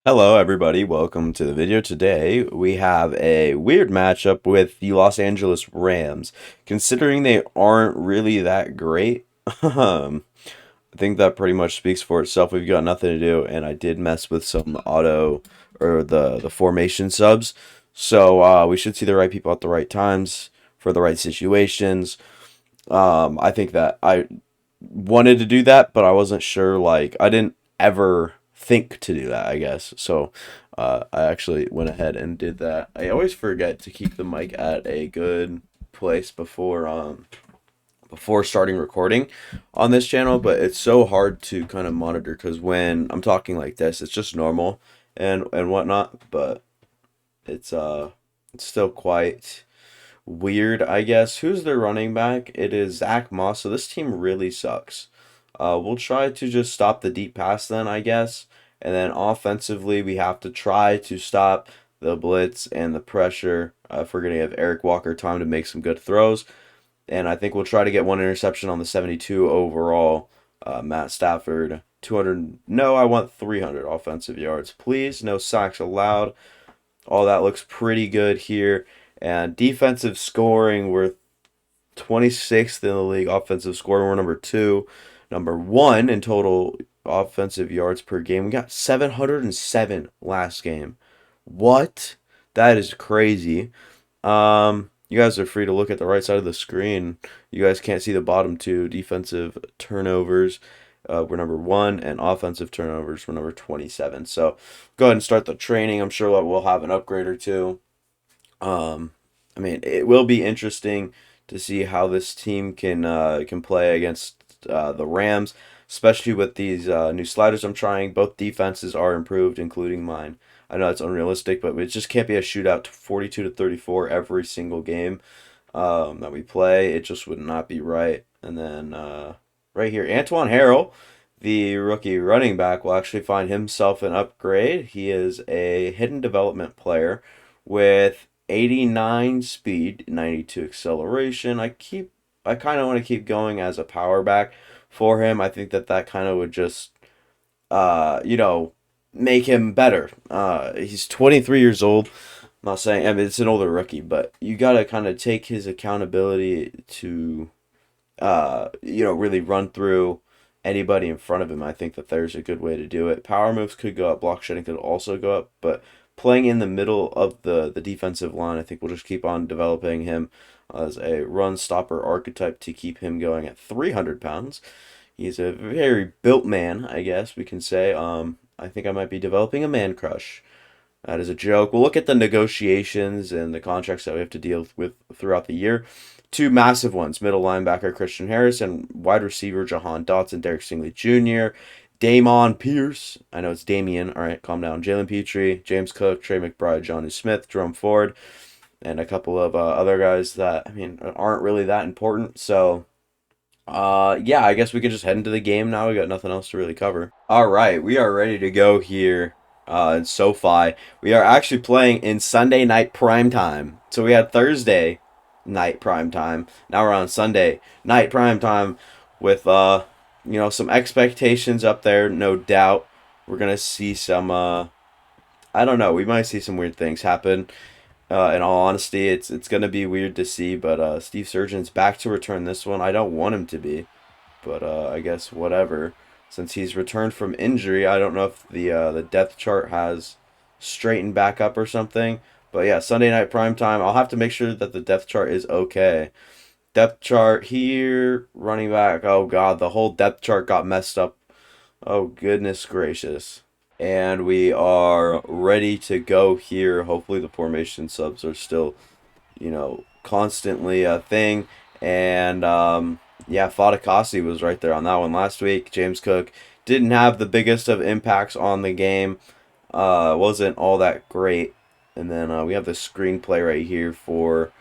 Hello, everybody. Welcome to the video. Today, we have a weird matchup with the Los Angeles Rams. Considering they aren't really that great, I think that pretty much speaks for itself. We've got nothing to do, and I did mess with some auto or the formation subs. So we should see the right people at the right times for the right situations. I think that I wanted to do that, but I wasn't sure. Like, I didn't ever think to do that, I guess. So, I actually went ahead and did that. I always forget to keep the mic at a good place before starting recording on this channel, but it's so hard to kind of monitor because when I'm talking like this, it's just normal and whatnot, but it's it's still quite weird, I guess. Who's their running back? It is Zach Moss. So this team really sucks. We'll try to just stop the deep pass then, I guess. And then offensively, we have to try to stop the blitz and the pressure. If we're going to give Eric Walker time to make some good throws. And I think we'll try to get one interception on the 72 overall. Matt Stafford, 200. No, I want 300 offensive yards. Please, no sacks allowed. All that looks pretty good here. And defensive scoring, we're 26th in the league. Offensive scoring, we're number two. Number one in total offensive yards per game. We got 707 last game. What? That is crazy. You guys are free to look at the right side of the screen. You guys can't see the bottom two. Defensive turnovers, we're number one, and offensive turnovers, we're number 27. So go ahead and start the training. I'm sure that we'll have an upgrade or two. Um, I mean, it will be interesting to see how this team can play against the Rams, especially with these new sliders I'm trying. Both defenses are improved, including mine. I know it's unrealistic, but it just can't be a shootout to 42 to 34 every single game that we play. It just would not be right. And then right here, Antoine Harrell, the rookie running back, will actually find himself an upgrade. He is a hidden development player with 89 speed, 92 acceleration. I kind of want to keep going as a power back for him. I think that kind of would just you know, make him better. He's 23 years old. I'm not saying, I mean, it's an older rookie, but you got to kind of take his accountability to, really run through anybody in front of him. I think that there's a good way to do it. Power moves could go up, block shedding could also go up, but playing in the middle of the defensive line, I think we'll just keep on developing him as a run stopper archetype to keep him going at 300 pounds. He's a very built man, I guess we can say. I think I might be developing a man crush. That is a joke. We'll look at the negotiations and the contracts that we have to deal with throughout the year. Two massive ones: middle linebacker Christian Harris and wide receiver Jahan Dotson, Derek Stingley Jr., Damon Pierce. I know it's Damien. All right, calm down. Jalen Petrie, James Cook, Trey McBride, Johnny Smith, Jerome Ford, and a couple of other guys that, I mean, aren't really that important. So yeah, I guess we could just head into the game now. We got nothing else to really cover. All right, we are ready to go here in SoFi. We are actually playing in Sunday night prime time. So we had Thursday night prime time. Now we're on Sunday night prime time with some expectations up there, no doubt. We're gonna see some I don't know, we might see some weird things happen. In all honesty, it's gonna be weird to see, but Steve Surgeon's back to return this one. I don't want him to be, but I guess whatever. Since he's returned from injury, I don't know if the depth chart has straightened back up or something. But yeah, Sunday night prime time. I'll have to make sure that the depth chart is okay. Depth chart here, running back. Oh god, the whole depth chart got messed up. Oh goodness gracious. And we are ready to go here. Hopefully the formation subs are still, constantly a thing. And yeah, Fadakasi was right there on that one last week. James Cook didn't have the biggest of impacts on the game. Wasn't all that great. And then we have the screenplay right here for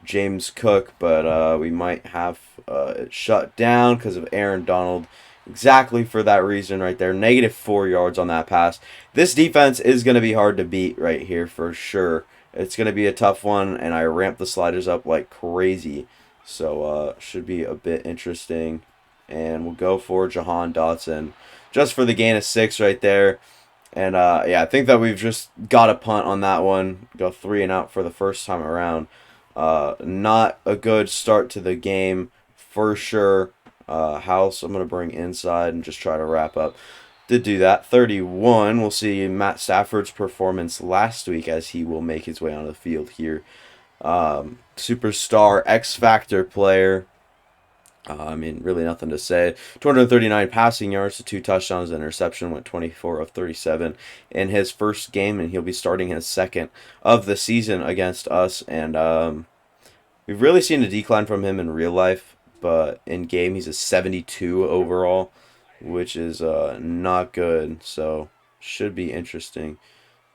James Cook, but we might have it shut down because of Aaron Donald. Exactly for that reason right there. -4 yards on that pass. This defense is going to be hard to beat right here for sure. It's going to be a tough one, and I ramped the sliders up like crazy. So should be a bit interesting. And we'll go for Jahan Dotson just for the gain of 6 right there. And yeah, I think that we've just got a punt on that one. Go 3-and-out for the first time around. Not a good start to the game for sure. House, I'm going to bring inside and just try to wrap up. Did do that. 31. We'll see Matt Stafford's performance last week as he will make his way on the field here. Superstar X Factor player. I mean, really nothing to say. 239 passing yards to 2 touchdowns, interception, went 24 of 37 in his first game, and he'll be starting his second of the season against us. And we've really seen a decline from him in real life, but in game he's a 72 overall, which is not good. So should be interesting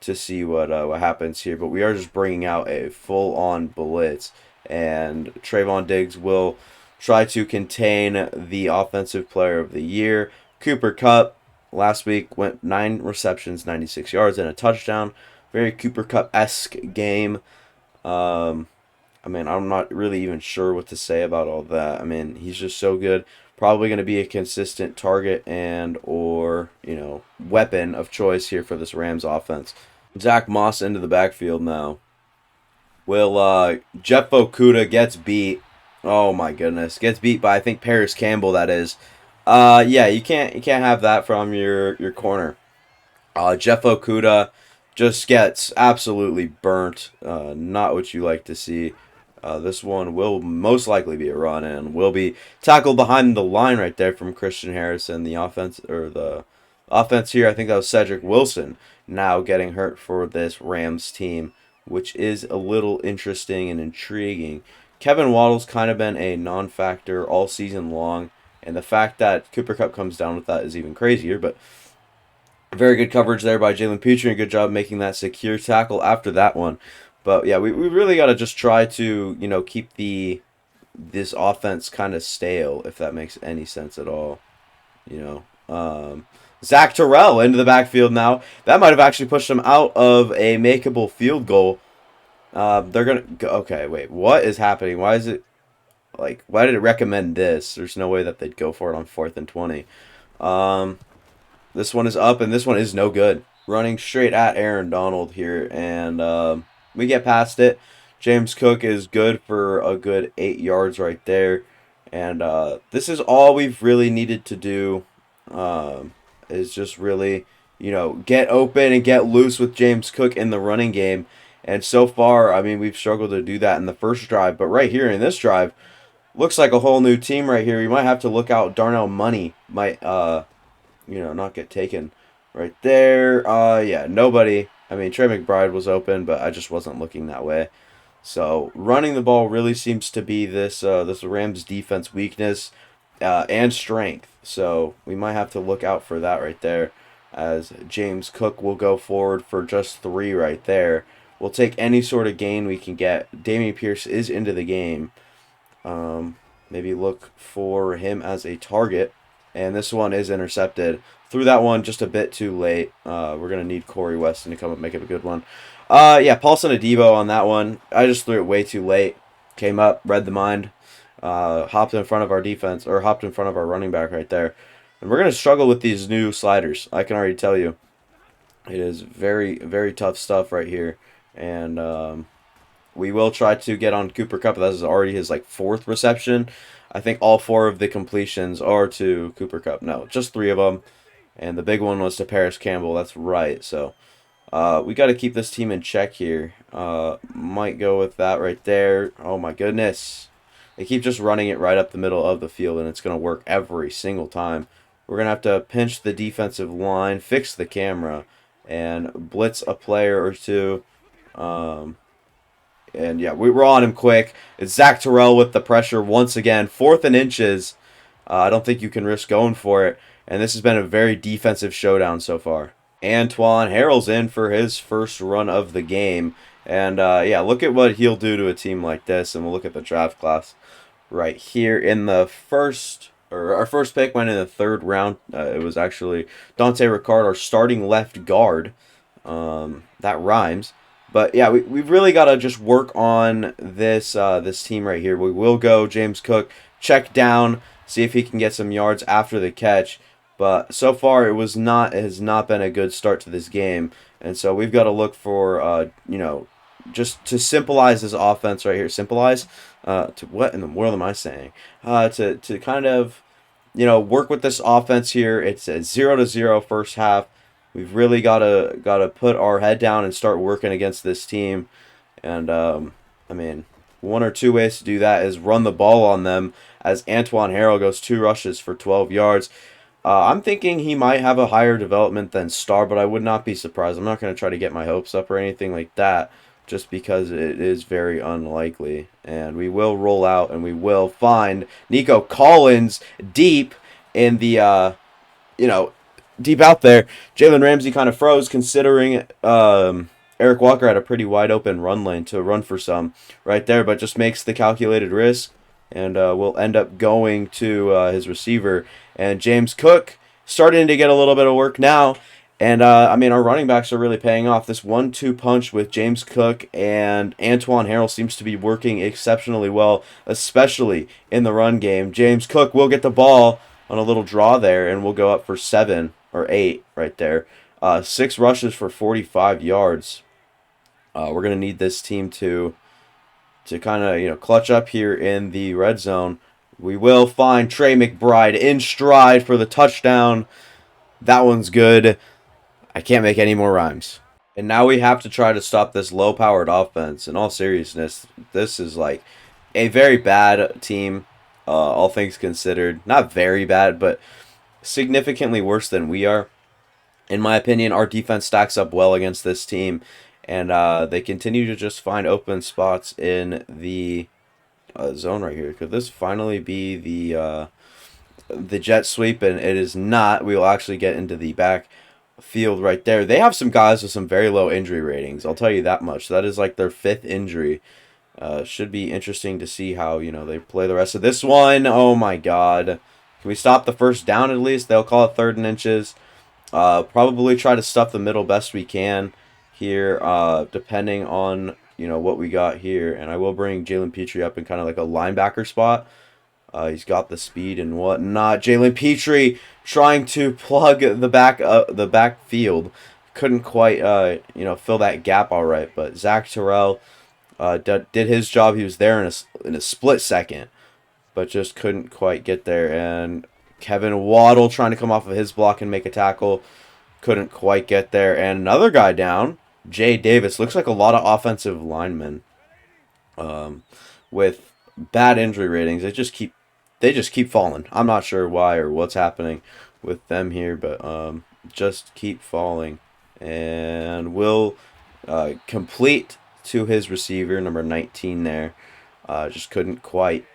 to see what happens here. But we are just bringing out a full-on blitz, and Trayvon Diggs will try to contain the offensive player of the year. Cooper Kupp last week went 9 receptions, 96 yards, and a touchdown. Very Cooper Kupp-esque game. I mean, I'm not really even sure what to say about all that. I mean, he's just so good. Probably going to be a consistent target and or, weapon of choice here for this Rams offense. Zach Moss into the backfield now. Will Jeff Okudah gets beat. Oh my goodness. Gets beat by I think Paris Campbell, that is. Yeah, you can't have that from your corner. Jeff Okudah just gets absolutely burnt. Not what you like to see. This one will most likely be a run and will be tackled behind the line right there from Christian Harrison. The offense here, I think that was Cedric Wilson now getting hurt for this Rams team, which is a little interesting and intriguing. Kevin Waddle's kind of been a non-factor all season long, and the fact that Cooper Kupp comes down with that is even crazier, but very good coverage there by Jalen Petrie, and good job making that secure tackle after that one. But yeah, we really got to just try to, keep this offense kind of stale, if that makes any sense at all. Zach Terrell into the backfield now. That might have actually pushed him out of a makeable field goal. They're gonna go, okay, wait, what is happening? Why did it recommend this? There's no way that they'd go for it on 4th and 20. This one is up, and this one is no good. Running straight at Aaron Donald here, and we get past it. James Cook is good for a good 8 yards right there, and this is all we've really needed to do. Is just really, get open and get loose with James Cook in the running game. And so far, I mean, we've struggled to do that in the first drive. But right here in this drive, looks like a whole new team right here. You might have to look out. Darnell Money might, not get taken right there. Yeah, nobody. I mean, Trey McBride was open, but I just wasn't looking that way. So running the ball really seems to be this Rams defense weakness and strength. So we might have to look out for that right there, as James Cook will go forward for just 3 right there. We'll take any sort of gain we can get. Dameon Pierce is into the game. Maybe look for him as a target. And this one is intercepted. Threw that one just a bit too late. We're going to need Corey Weston to come up and make it a good one. Yeah, Paulson Adebo on that one. I just threw it way too late. Came up, read the mind. Hopped in front of our defense, or hopped in front of our running back right there. And we're going to struggle with these new sliders. I can already tell you. It is very, very tough stuff right here. And we will try to get on Cooper Kupp. That is already his 4th reception. I think all 4 of the completions are to Cooper Kupp. No, just 3 of them. And the big one was to Paris Campbell. That's right. So we got to keep this team in check here. Might go with that right there. Oh my goodness. They keep just running it right up the middle of the field, and it's going to work every single time. We're going to have to pinch the defensive line, fix the camera, and blitz a player or two. And yeah, we're on him quick. It's Zach Terrell with the pressure once again. 4th and inches. I don't think you can risk going for it. And this has been a very defensive showdown so far. Antoine Harrell's in for his first run of the game. And yeah, look at what he'll do to a team like this. And we'll look at the draft class right here in the first, or our first pick went in the 3rd round. It was actually Dante Ricard, our starting left guard. That rhymes. But yeah, we've really got to just work on this team right here. We will go James Cook, check down, see if he can get some yards after the catch. But so far, it has not been a good start to this game, and so we've got to look for, just to symbolize this offense right here. Symbolize, to what in the world am I saying? To kind of, work with this offense here. It's a 0-0 first half. We've really gotta put our head down and start working against this team. And I mean, one or two ways to do that is run the ball on them, as Antoine Harrell goes 2 rushes for 12 yards. I'm thinking he might have a higher development than Star, but I would not be surprised. I'm not going to try to get my hopes up or anything like that, just because it is very unlikely. And we will roll out and we will find Nico Collins deep in the, you know, deep out there. Jalen Ramsey kind of froze, considering Eric Walker had a pretty wide open run lane to run for some right there, but just makes the calculated risk, and will end up going to his receiver. And James Cook starting to get a little bit of work now. And I mean, our running backs are really paying off. This 1-2 punch with James Cook and Antoine Harrell seems to be working exceptionally well, especially in the run game. James Cook will get the ball on a little draw there, and we'll go up for 7 or 8 right there. 6 rushes for 45 yards. We're gonna need this team to kind of clutch up here in the red zone. We will find Trey McBride in stride for the touchdown. That one's good. I can't make any more rhymes. And now we have to try to stop this low-powered offense. In all seriousness, this is like a very bad team, all things considered. Not very bad, but significantly worse than we are. In my opinion, our defense stacks up well against this team, and they continue to just find open spots in the zone right here. Could this finally be the jet sweep? And it is not. We will actually get into the backfield right there. They have some guys with some very low injury ratings. I'll tell you that much. That is like their 5th injury. Should be interesting to see how they play the rest of this one. Oh my God. Can we stop the first down at least? They'll call it 3rd and inches. Probably try to stuff the middle best we can here, depending on what we got here. And I will bring Jalen Petrie up in kind of like a linebacker spot. He's got the speed and whatnot. Jalen Petrie trying to plug the backfield. Couldn't quite fill that gap all right. But Zach Terrell did his job. He was there in a split second, but just couldn't quite get there. And Kevin Waddle trying to come off of his block and make a tackle. Couldn't quite get there. And another guy down, Jay Davis. Looks like a lot of offensive linemen with bad injury ratings. They just keep falling. I'm not sure why or what's happening with them here, but just keep falling. And will complete to his receiver, number 19 there. Just couldn't quite,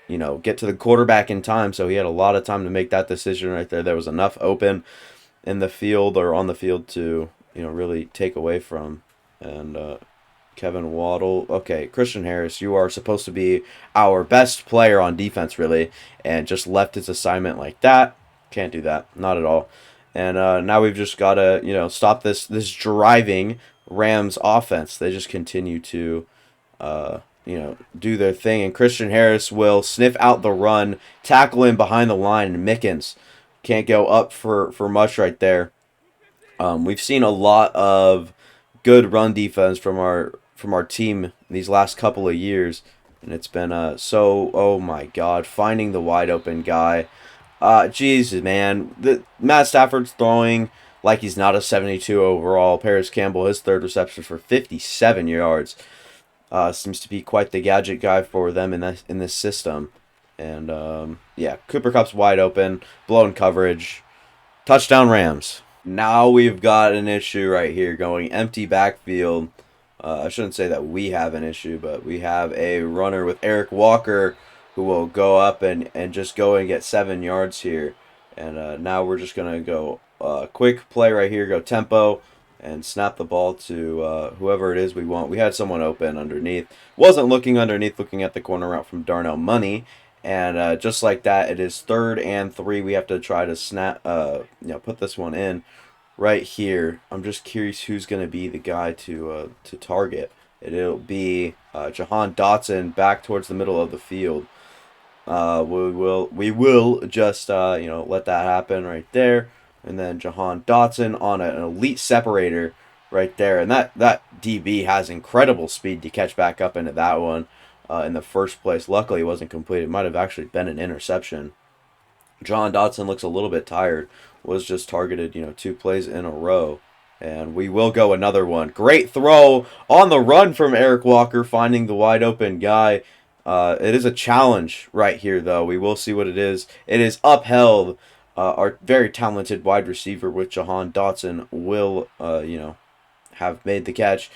get to the quarterback in time, so he had a lot of time to make that decision right there. There was enough open in the field or on the field to, really take away from. And Kevin Waddle. Okay, Christian Harris, you are supposed to be our best player on defense, really, and just left his assignment like that. Can't do that, not at all. And now we've just got to, stop this driving Rams offense. They just continue to, do their thing. And Christian Harris will sniff out the run, tackle him behind the line, and Mickens can't go up for much right there. We've seen a lot of good run defense from our team these last couple of years, and it's been oh my God, finding the wide open guy. Jesus, man, Matt Stafford's throwing like he's not a 72 overall. Paris Campbell, his 3rd reception for 57 yards. Seems to be quite the gadget guy for them in this system. And yeah, Cooper Kupp's wide open, blown coverage, touchdown Rams. Now we've got an issue right here, going empty backfield. I shouldn't say that we have an issue, but we have a runner with Eric Walker who will go up and just go and get 7 yards here. And now we're just going to go quick play right here, go tempo, and snap the ball to whoever it is we want. We had someone open underneath. Wasn't looking underneath, looking at the corner route from Darnell Money. And just like that, it is 3rd and 3. We have to try to put this one in right here. I'm just curious who's going to be the guy to target. It'll be Jahan Dotson back towards the middle of the field. We will just let that happen right there. And then Jahan Dotson on an elite separator right there. And that DB has incredible speed to catch back up into that one in the first place. Luckily, it wasn't completed. It might have actually been an interception. Jahan Dotson looks a little bit tired. Was just targeted, 2 plays in a row. And we will go another one. Great throw on the run from Eric Walker, finding the wide open guy. It is a challenge right here, though. We will see what it is. It is upheld. Our very talented wide receiver with Jahan Dotson will, have made the catch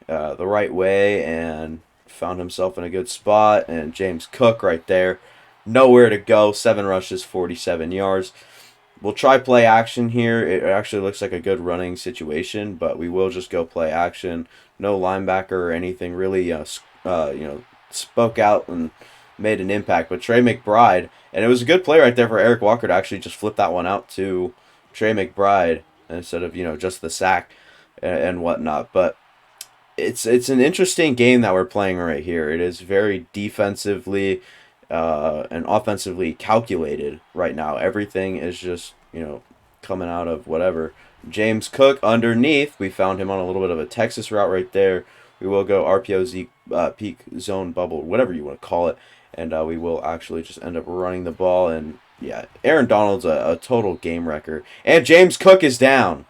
the right way and found himself in a good spot. And James Cook right there. Nowhere to go. 7 rushes, 47 yards. We'll try play action here. It actually looks like a good running situation, but we will just go play action. No linebacker or anything really, spoke out and made an impact. But Trey McBride, and it was a good play right there for Eric Walker to actually just flip that one out to Trey McBride instead of just the sack and whatnot. But it's an interesting game that we're playing right here. It is very defensively and offensively calculated right now. Everything is just, coming out of whatever. James Cook underneath. We found him on a little bit of a Texas route right there. We will go RPO Z peak zone bubble, whatever you want to call it. And we will actually just end up running the ball. And yeah, Aaron Donald's a total game wrecker. And James Cook is down.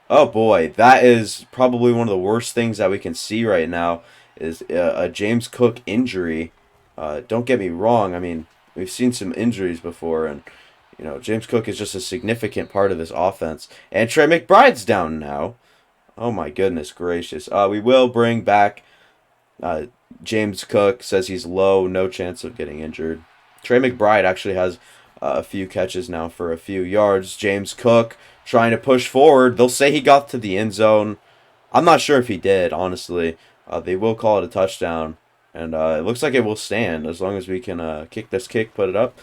Oh boy, that is probably one of the worst things that we can see right now is a James Cook injury. Don't get me wrong. I mean, we've seen some injuries before, and James Cook is just a significant part of this offense. And Trey McBride's down now. Oh my goodness gracious. We will bring back James Cook. Says he's low, no chance of getting injured. Trey McBride actually has a few catches now for a few yards. James Cook trying to push forward. They'll say he got to the end zone. I'm not sure if he did, honestly. They will call it a touchdown. And it looks like it will stand as long as we can kick this kick, put it up.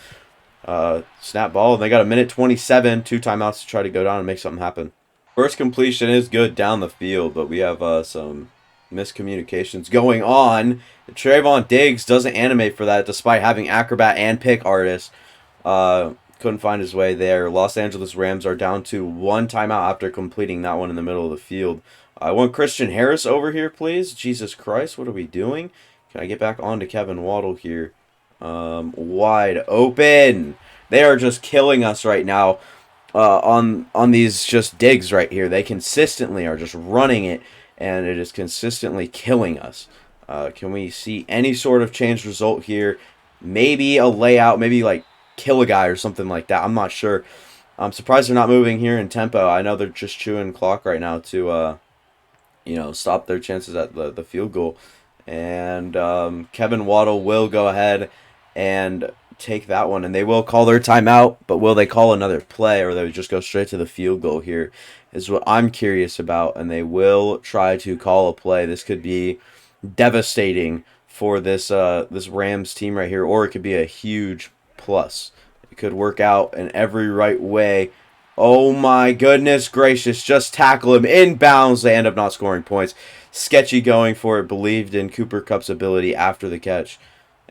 Snap ball. And they got a minute 27, 2 timeouts to try to go down and make something happen. First completion is good down the field, but we have some miscommunications going on. Trayvon Diggs doesn't animate for that despite having acrobat and pick artist. Couldn't find his way there. Los Angeles Rams are down to 1 timeout after completing that one in the middle of the field. I want Christian Harris over here, please. Jesus Christ, what are we doing? Can I get back onto Kevin Waddle here? Wide open. They are just killing us right now on these just digs right here. They consistently are just running it, and it is consistently killing us. Can we see any sort of changed result here? Maybe a layout, maybe like kill a guy or something like that. I'm not sure. I'm surprised they're not moving here in tempo. I know they're just chewing clock right now to, stop their chances at the field goal. And Kevin Waddle will go ahead and take that one. And they will call their timeout, but will they call another play or they just go straight to the field goal here is what I'm curious about. And they will try to call a play. This could be devastating for this Rams team right here, or it could be a huge plus. It could work out in every right way. Oh my goodness gracious, just tackle him inbounds. They end up not scoring points. Sketchy going for it, believed in Cooper Kupp's ability after the catch,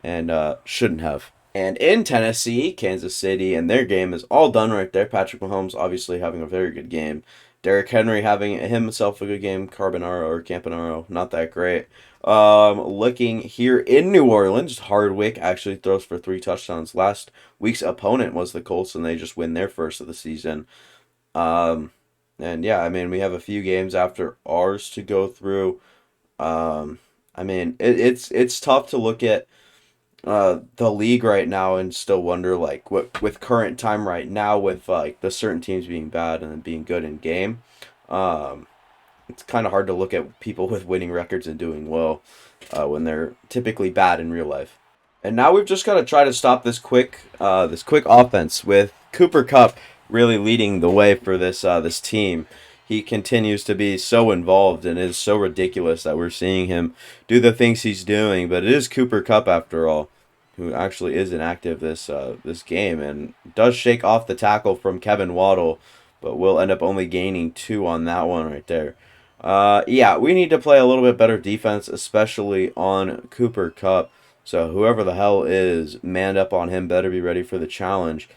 and shouldn't have. And in Tennessee, Kansas City, and their game is all done right there. Patrick Mahomes obviously having a very good game. Derrick Henry having himself a good game. Carbonaro or Campanaro, not that great. Looking here in New Orleans, Hardwick actually throws for 3 touchdowns. Last week's opponent was the Colts, and they just win their first of the season. And yeah, I mean, we have a few games after ours to go through. I mean, it's tough to look at the league right now and still wonder like what with current time right now with like the certain teams being bad and then being good in game. It's kind of hard to look at people with winning records and doing well when they're typically bad in real life. And now we've just got to try to stop this quick offense with Cooper Kupp really leading the way for this team. He continues to be so involved, and it is so ridiculous that we're seeing him do the things he's doing. But it is Cooper Kupp, after all, who actually is inactive this game and does shake off the tackle from Kevin Waddle, but will end up only gaining 2 on that one right there. Yeah, we need to play a little bit better defense, especially on Cooper Kupp. So whoever the hell is manned up on him better be ready for the challenge.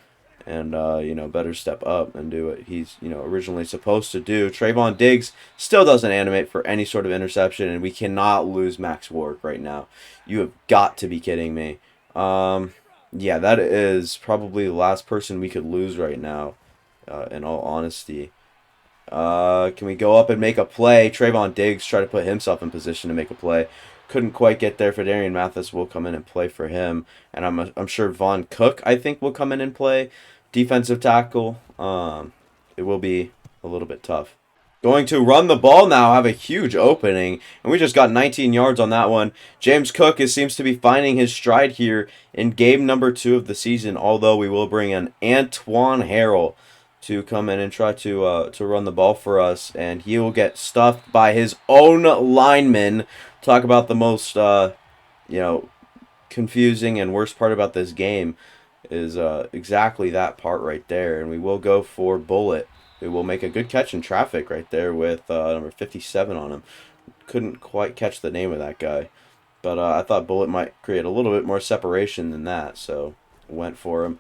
and better step up and do what he's originally supposed to do. Trayvon Diggs still doesn't animate for any sort of interception, and we cannot lose Max Warwick right now. You have got to be kidding me. Yeah, that is probably the last person we could lose right now, in all honesty. Can we go up and make a play? Trayvon Diggs try to put himself in position to make a play. Couldn't quite get there. Darian Mathis will come in and play for him, and I'm sure Von Cook I think will come in and play defensive tackle. It will be a little bit tough. Going to run the ball now, have a huge opening, and we just got 19 yards on that one. James Cook seems to be finding his stride here in game number 2 of the season, although we will bring in Antoine Harrell to come in and try to run the ball for us, and he will get stuffed by his own lineman. Talk about the most confusing and worst part about this game is exactly that part right there, and we will go for Bullet. We will make a good catch in traffic right there with number 57 on him. Couldn't quite catch the name of that guy, but I thought Bullet might create a little bit more separation than that, so went for him.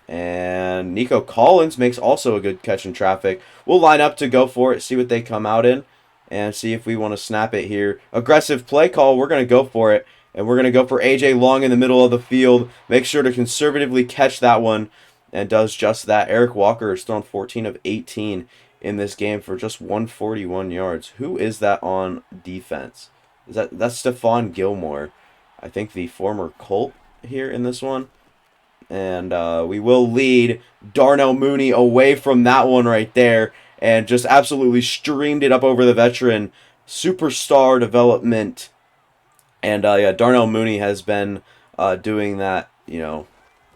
And Nico Collins makes also a good catch in traffic. We'll line up to go for it, see what they come out in, and see if we want to snap it here. Aggressive play call, we're going to go for it. And we're going to go for A.J. Long in the middle of the field. Make sure to conservatively catch that one, and does just that. Eric Walker has thrown 14 of 18 in this game for just 141 yards. Who is that on defense? That's Stephon Gilmore. I think the former Colt here in this one. And we will lead Darnell Mooney away from that one right there, and just absolutely streamed it up over the veteran. Superstar development. And yeah, Darnell Mooney has been doing that,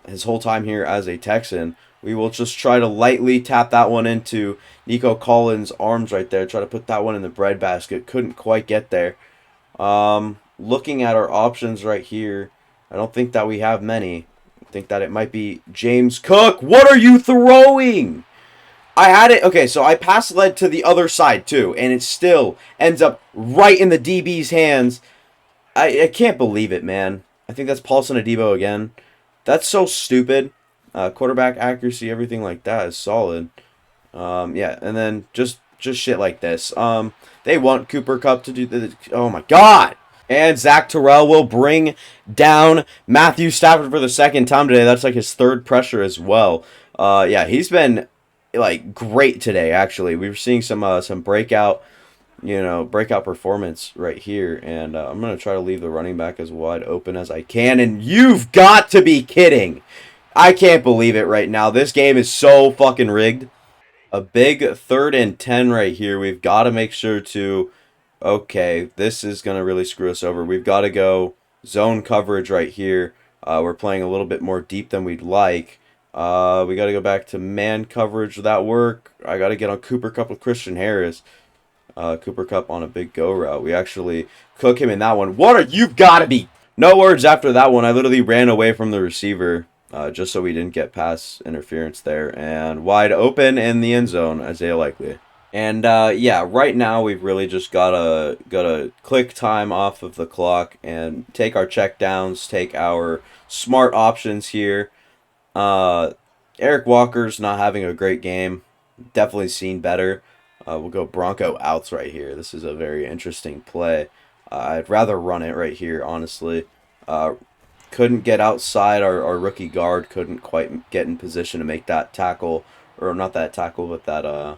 his whole time here as a Texan. We will just try to lightly tap that one into Nico Collins' arms right there. Try to put that one in the breadbasket. Couldn't quite get there. Looking at our options right here, I don't think that we have many. I think that it might be James Cook. What are you throwing? I had it. Okay, so I pass led to the other side too, and it still ends up right in the DB's hands. I can't believe it, man. I think that's Paulson Adebo again. That's so stupid. Quarterback accuracy, everything like that is solid. Yeah, and then just shit like this. They want Cooper Kupp to do the. Oh my God! And Zach Terrell will bring down Matthew Stafford for the second time today. That's like his third pressure as well. Yeah, he's been like great today. Actually, we were seeing some breakout. Breakout performance right here, and I'm going to try to leave the running back as wide open as I can, and you've got to be kidding. I can't believe it right now. This game is so fucking rigged. A big 3rd and 10 right here. We've got to make sure to, okay, this is going to really screw us over. We've got to go zone coverage right here. We're playing a little bit more deep than we'd like. We got to go back to man coverage. Will that work? I got to get on Cooper Kupp with Christian Harris. Cooper Kupp on a big go route. We actually cook him in that one. You've got to be. No words after that one. I literally ran away from the receiver just so we didn't get pass interference there. And wide open in the end zone, Isaiah Likely. And yeah, right now we've really just gotta click time off of the clock and take our check downs, take our smart options here. Eric Walker's not having a great game. Definitely seen better. We'll go Bronco outs right here. This is a very interesting play. I'd rather run it right here, honestly. Couldn't get outside our rookie guard. Couldn't quite get in position to make that tackle. Or not that tackle, but that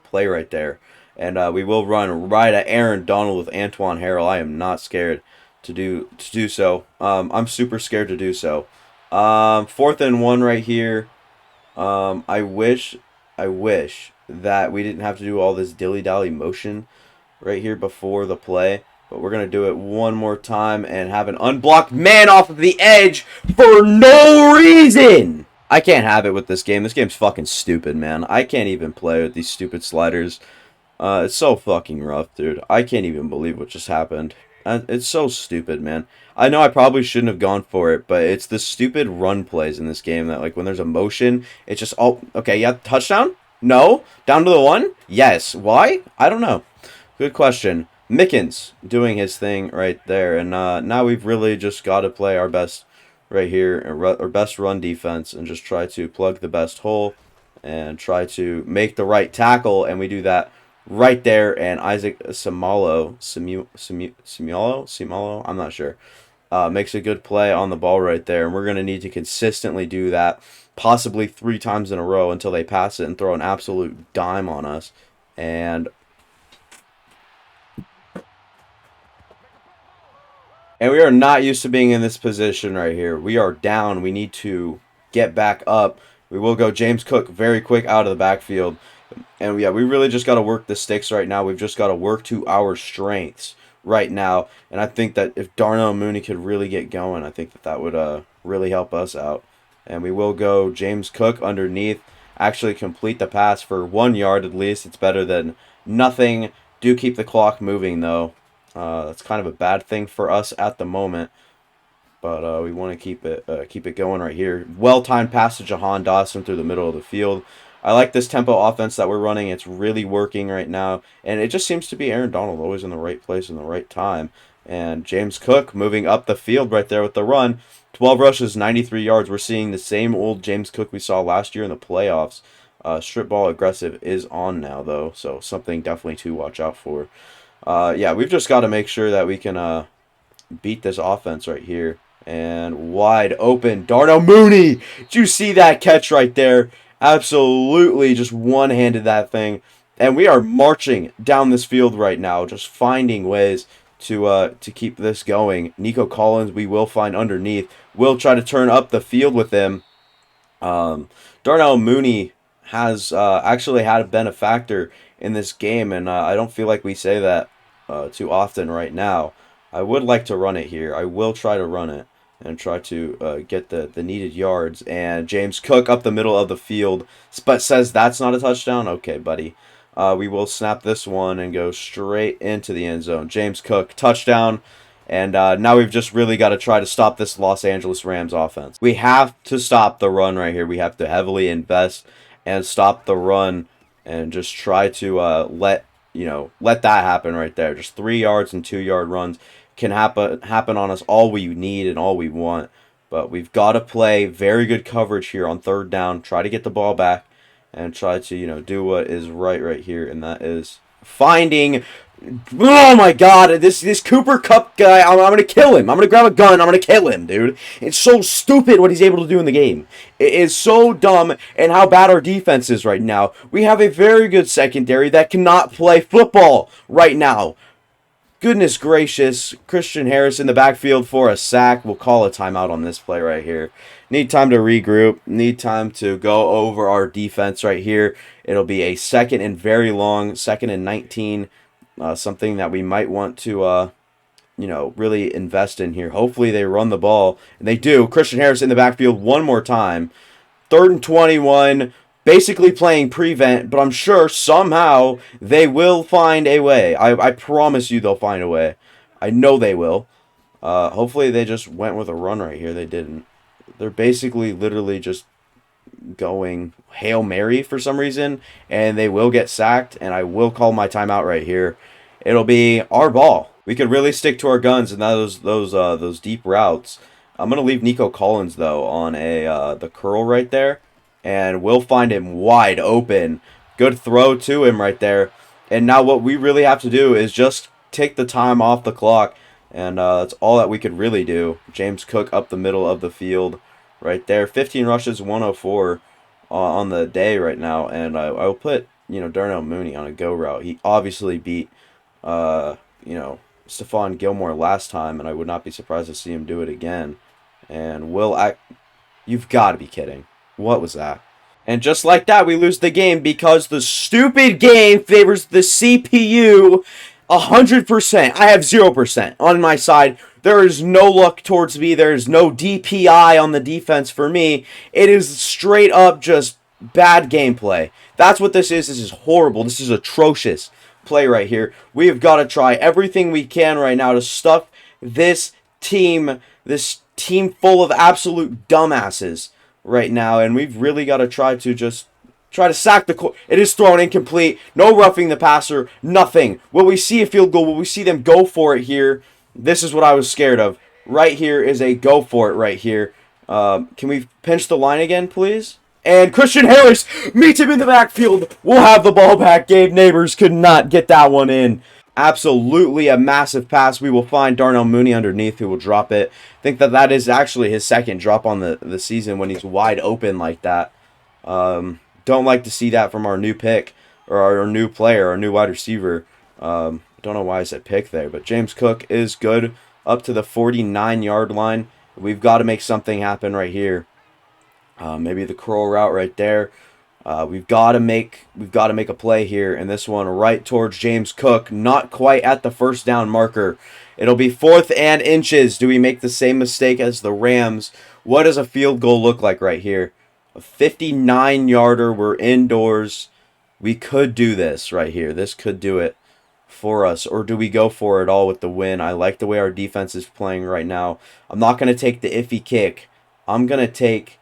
play right there. And we will run right at Aaron Donald with Antoine Harrell. I am not scared to do so. I'm super scared to do so. 4th and 1 right here. I wish that we didn't have to do all this dilly-dally motion right here before the play. But we're going to do it one more time and have an unblocked man off of the edge for no reason. I can't have it with this game. This game's fucking stupid, man. I can't even play with these stupid sliders. It's so fucking rough, dude. I can't even believe what just happened. It's so stupid, man. I know I probably shouldn't have gone for it, but it's the stupid run plays in this game that, like, when there's a motion, it's just, oh, okay, yeah, touchdown? No? Down to the 1? Yes. Why? I don't know. Good question. Mickens doing his thing right there, and now we've really just got to play our best right here, our best run defense, and just try to plug the best hole and try to make the right tackle, and we do that right there. And Isaac Simalo, I'm not sure, makes a good play on the ball right there, and we're going to need to consistently do that, possibly 3 times in a row until they pass it and throw an absolute dime on us. And we are not used to being in this position right here. We are down. We need to get back up. We will go James Cook very quick out of the backfield. And yeah, we really just got to work the sticks right now. We've just got to work to our strengths right now. And I think that if Darnell Mooney could really get going, I think that that would really help us out. And we will go James Cook underneath. Actually complete the pass for 1 yard at least. It's better than nothing. Do keep the clock moving, though. That's kind of a bad thing for us at the moment. But we want to keep it going right here. Well-timed pass to Jahan Dawson through the middle of the field. I like this tempo offense that we're running. It's really working right now. And it just seems to be Aaron Donald always in the right place in the right time. And James Cook moving up the field right there with the run. 12 rushes, 93 yards. We're seeing the same old James Cook we saw last year in the playoffs. Strip ball aggressive is on now, though. So something definitely to watch out for. Yeah, we've just got to make sure that we can beat this offense right here. And wide open, Darnell Mooney. Did you see that catch right there? Absolutely just one-handed that thing. And we are marching down this field right now, just finding ways to keep this going. Nico Collins, we will find underneath. We'll try to turn up the field with him. Darnell Mooney has actually been a factor in this game, and I don't feel like we say that too often right now. I would like to run it here. I will try to run it and try to get the needed yards. And James Cook up the middle of the field, but says that's not a touchdown. Okay, buddy. We will snap this one and go straight into the end zone. James Cook, touchdown. And now we've just really got to try to stop this Los Angeles Rams offense. We have to stop the run right here. We have to heavily invest and stop the run and just try to let that happen right there. Just 3 yards and 2 yard runs can happen on us all we need and all we want. But we've got to play very good coverage here on 3rd down. Try to get the ball back and try to do what is right here, and that is finding. Oh my God! This Cooper Kupp guy, I'm gonna kill him. I'm gonna grab a gun. I'm gonna kill him, dude. It's so stupid what he's able to do in the game. It is so dumb, and how bad our defense is right now. We have a very good secondary that cannot play football right now. Goodness gracious, Christian Harris in the backfield for a sack. We'll call a timeout on this play right here. Need time to regroup. Need time to go over our defense right here. It'll be a 2nd and very long, 2nd and 19. Something that we might want to, really invest in here. Hopefully they run the ball, and they do. Christian Harris in the backfield one more time. 3rd and 21. Basically playing prevent, but I'm sure somehow they will find a way. I promise you they'll find a way. I know they will. Hopefully they just went with a run right here. They didn't. They're basically literally just going Hail Mary for some reason, and they will get sacked, and I will call my timeout right here. It'll be our ball. We could really stick to our guns and those deep routes. I'm going to leave Nico Collins, though, on the curl right there. And we'll find him wide open. Good throw to him right there. And now what we really have to do is just take the time off the clock. And that's all that we could really do. James Cook up the middle of the field right there. 15 rushes, 104 on the day right now. And I'll put, Darnell Mooney on a go route. He obviously beat, Stephon Gilmore last time. And I would not be surprised to see him do it again. And you've got to be kidding. What was that? And just like that, we lose the game because the stupid game favors the CPU 100%. I have 0% on my side. There is no luck towards me. There is no DPI on the defense for me. It is straight up just bad gameplay. That's what this is. This is horrible. This is atrocious play right here. We have got to try everything we can right now to stuff this team full of absolute dumbasses right now, and we've really got to try to sack the it is thrown incomplete. No roughing the passer, nothing. Will we see a field goal? Will we see them go for it here? This is what I was scared of. Right here is a go for it right here. Can we pinch the line again, please? And Christian Harris meets him in the backfield. We'll have the ball back. Gabe Neighbors could not get that one in. Absolutely a massive pass. We will find Darnell Mooney underneath who will drop it. I think that is actually his second drop on the season when he's wide open like that. Don't like to see that from our new pick or our new player, our new wide receiver. Don't know why I said pick there, but James Cook is good up to the 49-yard line. We've got to make something happen right here. Maybe the curl route right there. We've got to make a play here, and this one right towards James Cook, not quite at the first down marker. It'll be 4th and inches. Do we make the same mistake as the Rams? What does a field goal look like right here? A 59-yarder. We're indoors. We could do this right here. This could do it for us, or do we go for it all with the win? I like the way our defense is playing right now. I'm not going to take the iffy kick. I'm going to take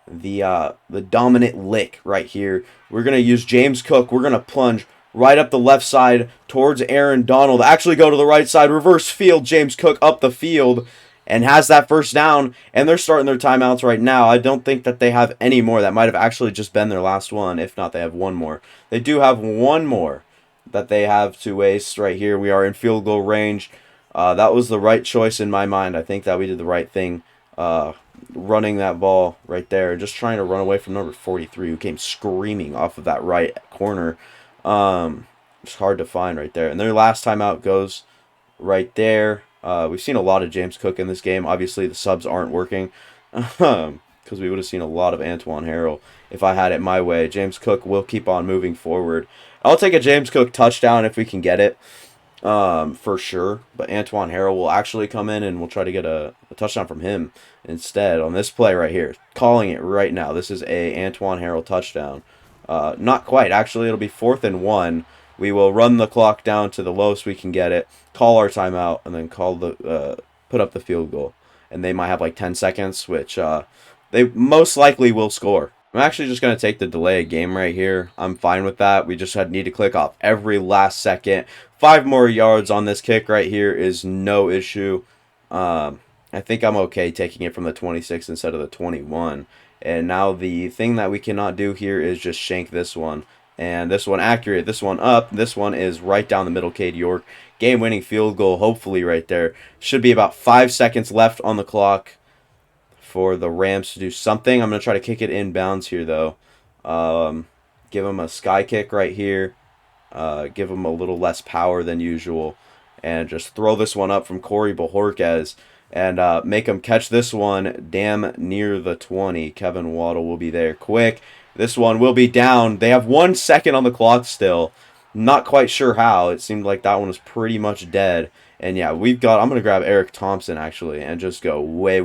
the dominant lick right here. We're going to use James Cook. We're going to plunge right up the left side towards Aaron Donald. Actually go to the right side. Reverse field. James Cook up the field and has that first down. And they're starting their timeouts right now. I don't think that they have any more. That might have actually just been their last one. If not, they have one more. They do have one more that they have to waste right here. We are in field goal range. That was the right choice in my mind. I think that we did the right thing running that ball right there, just trying to run away from number 43 who came screaming off of that right corner. It's hard to find right there. And their last timeout goes right there. We've seen a lot of James Cook in this game. Obviously, the subs aren't working because we would have seen a lot of Antoine Harrell if I had it my way. James Cook will keep on moving forward. I'll take a James Cook touchdown if we can get it, for sure. But Antoine Harrell will actually come in and we'll try to get a touchdown from him instead on this play right here. Calling it right now. This is a Antoine Harrell touchdown. Not quite. Actually, it'll be 4th and 1. We will run the clock down to the lowest we can get it, call our timeout, and then put up the field goal. And they might have like 10 seconds, which they most likely will score. I'm actually just going to take the delay of game right here. I'm fine with that. We just need to click off every last second. 5 more yards on this kick right here is no issue. I think I'm okay taking it from the 26 instead of the 21. And now the thing that we cannot do here is just shank this one. And this one accurate, this one up. This one is right down the middle, Cade York. Game-winning field goal, hopefully right there. Should be about 5 seconds left on the clock for the Rams to do something. I'm going to try to kick it inbounds here, though. Give them a sky kick right here. Give them a little less power than usual. And just throw this one up from Corey Bojorquez. And make them catch this one damn near the 20. Kevin Waddle will be there quick. This one will be down. They have 1 second on the clock still. Not quite sure how. It seemed like that one was pretty much dead. And yeah, I'm going to grab Eric Thompson, actually, and just go way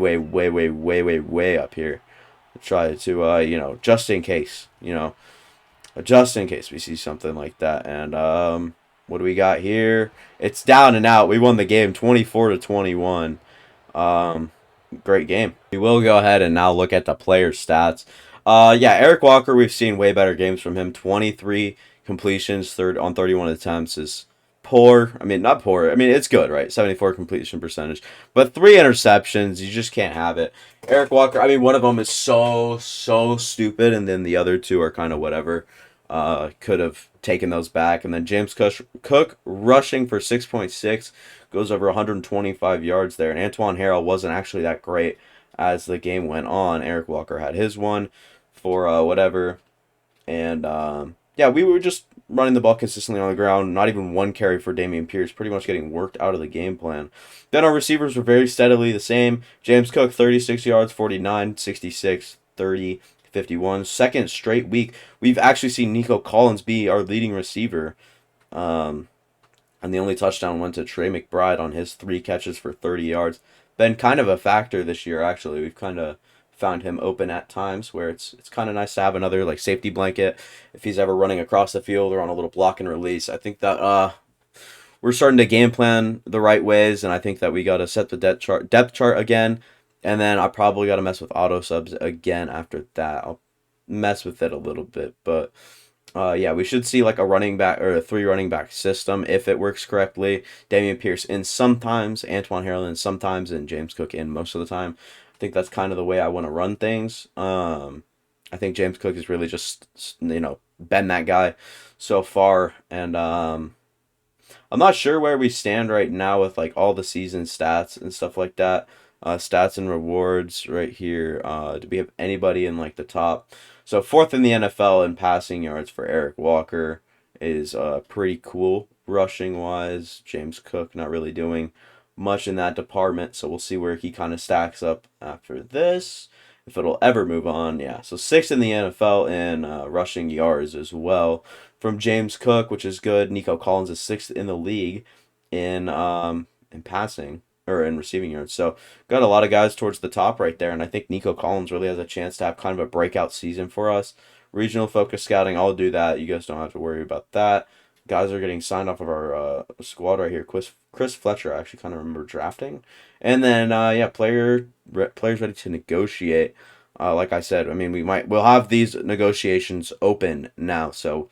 up here. Try to, just in case, just in case we see something like that. And what do we got here? It's down and out. We won the game 24-21. Great game. We will go ahead and now look at the player stats. Eric Walker, we've seen way better games from him. 23 completions on 31 attempts is poor. I mean, not poor. I mean, it's good, right? 74 completion percentage. But 3 interceptions, you just can't have it. Eric Walker, I mean, one of them is so stupid, and then the other 2 are kind of whatever. Could have taken those back. And then James Cook rushing for 6.6, goes over 125 yards there. And Antoine Harrell wasn't actually that great as the game went on. Eric Walker had his one for whatever. And we were just running the ball consistently on the ground. Not even 1 carry for Dameon Pierce. Pretty much getting worked out of the game plan. Then our receivers were very steadily the same. James Cook, 36 yards, 49, 66, 30, 51. Second straight week, we've actually seen Nico Collins be our leading receiver. And the only touchdown went to Trey McBride on his 3 catches for 30 yards. Been kind of a factor this year, actually. We've kind of found him open at times where it's kind of nice to have another like safety blanket if he's ever running across the field or on a little block and release. I think that we're starting to game plan the right ways, and I think that we got to set the depth chart again, and then I probably got to mess with auto subs again after that. I'll mess with it a little bit, but we should see like a running back or a 3 running back system if it works correctly. Dameon Pierce in sometimes, Antoine Harrell in sometimes, and James Cook in most of the time. I think that's kind of the way I want to run things. I think James Cook has really just, been that guy so far. And I'm not sure where we stand right now with like all the season stats and stuff like that. Stats and rewards right here. Do we have anybody in like the top? So fourth in the NFL in passing yards for Eric Walker is pretty cool. Rushing wise, James Cook not really doing much in that department. So we'll see where he kind of stacks up after this. If it'll ever move on, yeah. So sixth in the NFL in rushing yards as well from James Cook, which is good. Nico Collins is sixth in the league in passing or in receiving yards. So got a lot of guys towards the top right there, and I think Nico Collins really has a chance to have kind of a breakout season for us. Regional focus scouting, I'll do that. You guys don't have to worry about that. Guys are getting signed off of our squad right here. Chris Fletcher, I actually kind of remember drafting, and then players ready to negotiate. Like I said, I mean we'll have these negotiations open now, so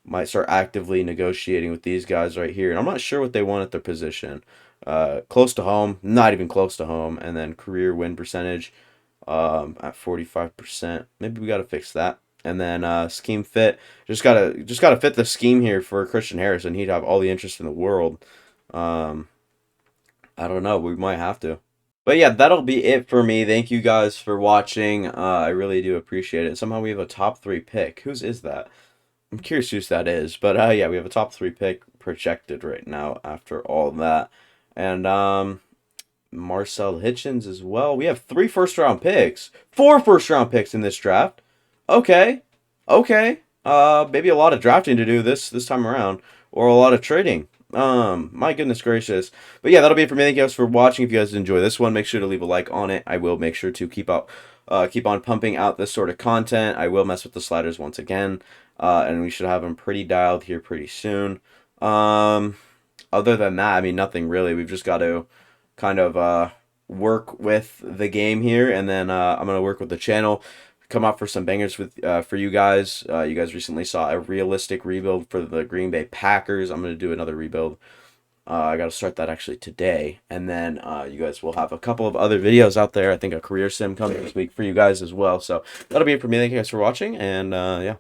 might start actively negotiating with these guys right here. And I'm not sure what they want at their position. Close to home, not even close to home, and then career win percentage at 45%. Maybe we got to fix that. And then scheme fit. Just gotta fit the scheme here for Christian Harrison. He'd have all the interest in the world. Um, I don't know. We might have to. But yeah, that'll be it for me. Thank you guys for watching. I really do appreciate it. Somehow we have a top 3 pick. Whose is that? I'm curious whose that is. But yeah, we have a top 3 pick projected right now after all that. And Marcel Hitchens as well. We have 3 first round picks. 4 first round picks in this draft. Okay. Okay. Maybe a lot of drafting to do this time around. Or a lot of trading. My goodness gracious. But yeah, that'll be it for me. Thank you guys for watching. If you guys enjoy this one, make sure to leave a like on it. I will make sure to keep on pumping out this sort of content. I will mess with the sliders once again. And we should have them pretty dialed here pretty soon. Other than that, I mean, nothing really. We've just got to kind of work with the game here, and then I'm gonna work with the channel, come up for some bangers with for you guys. You guys recently saw a realistic rebuild for the Green Bay Packers. I'm gonna do another rebuild. I got to start that actually today, and then you guys will have a couple of other videos out there. I think a career sim coming this week for you guys as well. So that'll be it for me. Thank you guys for watching, and yeah.